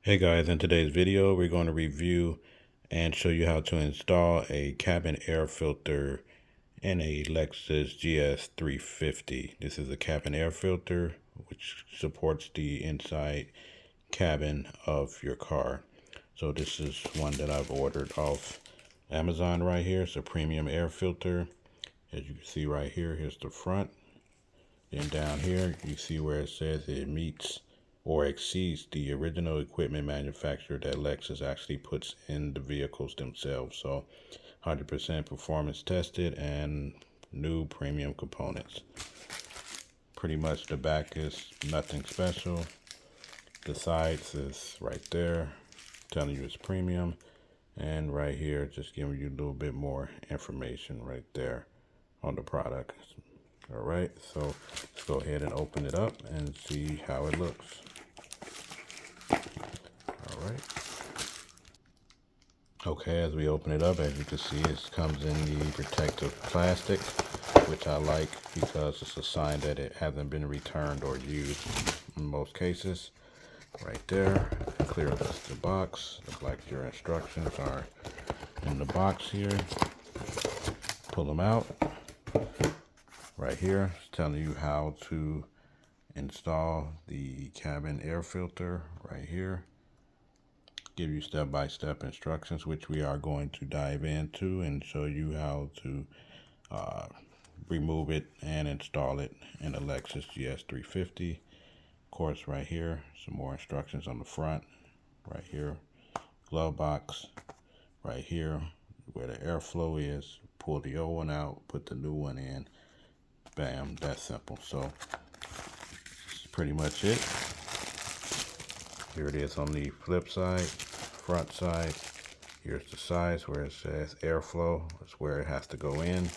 Hey guys, in today's video we're going to review and show you how to install a cabin air filter in a Lexus GS350. This is a cabin air filter which supports the inside cabin of your car. So this is one that I've ordered off Amazon right here. It's a premium air filter. As you can see right here, here's the front. Then down here you see where it says it meets or exceeds the original equipment manufacturer that Lexus actually puts in the vehicles themselves. So 100% performance tested and new premium components. Pretty much the back is nothing special. The sides is right there telling you it's premium, and right here just giving you a little bit more information right there on the product. All right, so let's go ahead and open it up and see how it looks. All right. Okay, as we open it up, as you can see, it comes in the protective plastic, which I like because it's a sign that it hasn't been returned or used in most cases. Right there, clear the box. Looks like your instructions are in the box here. Pull them out. Right here, it's telling you how to install the cabin air filter right here. Give you step-by-step instructions, which we are going to dive into and show you how to remove it and install it in a Lexus GS350. Of course, right here, some more instructions on the front. Right here, glove box. Right here, where the airflow is, pull the old one out, put the new one in. Bam, that's simple. So that's pretty much it. Here it is on the flip side, front side. Here's the sides where it says airflow. That's where it has to go in.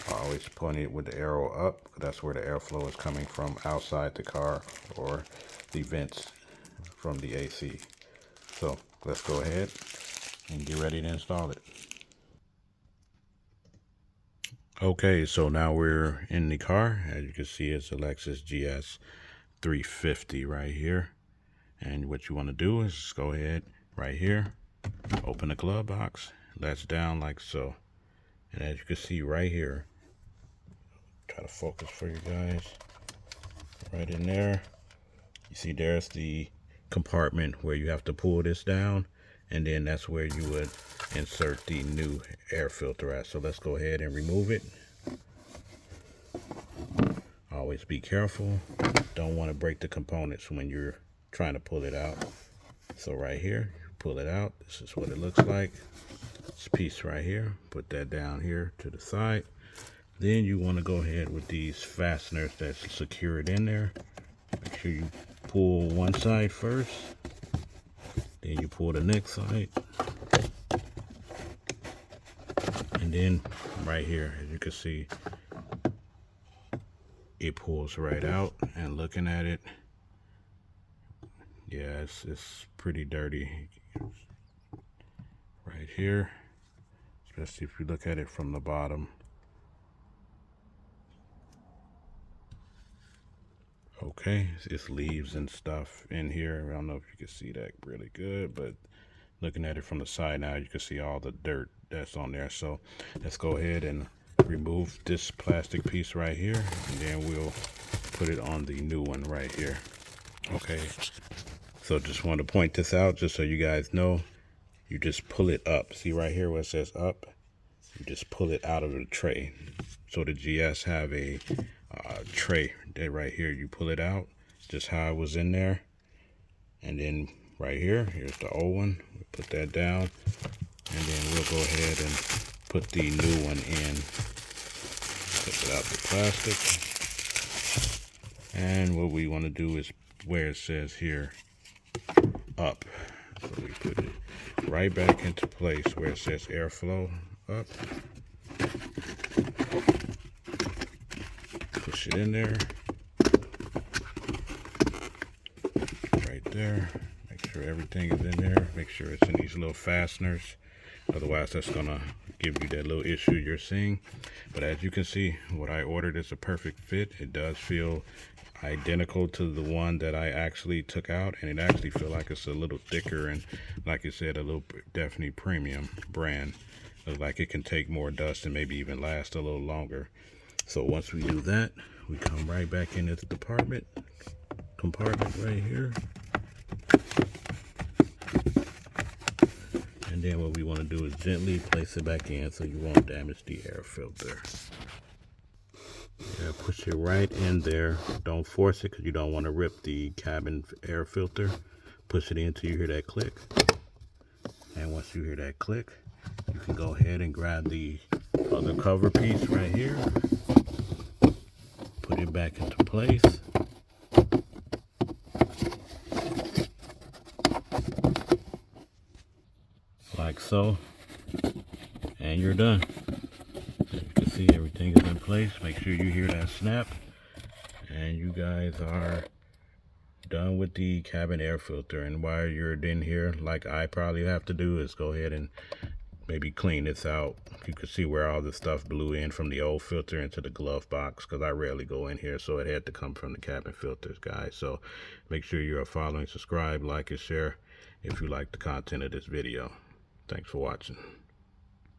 I always point it with the arrow up. That's where the airflow is coming from, outside the car or the vents from the AC. So let's go ahead and get ready to install it. Okay, so now we're in the car. As you can see, it's a Lexus GS350 right here. And what you want to do is just go ahead right here, open the glove box, latch down like so. And as you can see right here, try to focus for you guys, right in there. You see there's the compartment where you have to pull this down, and then that's where you would insert the new air filter at. So let's go ahead and remove it. Always be careful. Don't want to break the components when you're trying to pull it out. So right here, pull it out. This is what it looks like. This piece right here, put that down here to the side. Then you want to go ahead with these fasteners that's secured in there. Make sure you pull one side first, then you pull the next side, and then right here, as you can see, it pulls right out. And looking at it, yeah, it's pretty dirty right here, especially if you look at it from the bottom. Okay, it's leaves and stuff in here. I don't know if you can see that really good, but looking at it from the side now, you can see all the dirt that's on there. So let's go ahead and remove this plastic piece right here, and then we'll put it on the new one right here. Okay, so just want to point this out just so you guys know. You just pull it up. See right here where it says up? You just pull it out of the tray. So the GS have a tray that right here. You pull it out just how it was in there, and then right here, here's the old one. We put that down, and then we'll go ahead and put the new one in. Take it out the plastic, and what we want to do is where it says here up, so we put it right back into place where it says airflow up. Push it in there, right there. Make sure everything is in there. Make sure it's in these little fasteners. Otherwise, that's gonna give you that little issue you're seeing. But as you can see, what I ordered is a perfect fit. It does feel identical to the one that I actually took out, and it actually feels like it's a little thicker and, like I said, a little definitely premium brand. Looks like it can take more dust and maybe even last a little longer. So once we do that, we come right back in this compartment right here. And then what we want to do is gently place it back in so you won't damage the air filter. Yeah, push it right in there. Don't force it because you don't want to rip the cabin air filter. Push it in until you hear that click. And once you hear that click, you can go ahead and grab the other cover piece right here. Put it back into place. Like so. And you're done. As you can see, everything is in place. Make sure you hear that snap. And you guys are done with the cabin air filter. And while you're in here, like I probably have to do, is go ahead and maybe clean this out. You can see where all the stuff blew in from the old filter into the glove box, because I rarely go in here, so it had to come from the cabin filters, guys. So make sure you are following, subscribe, like, and share if you like the content of this video. Thanks for watching.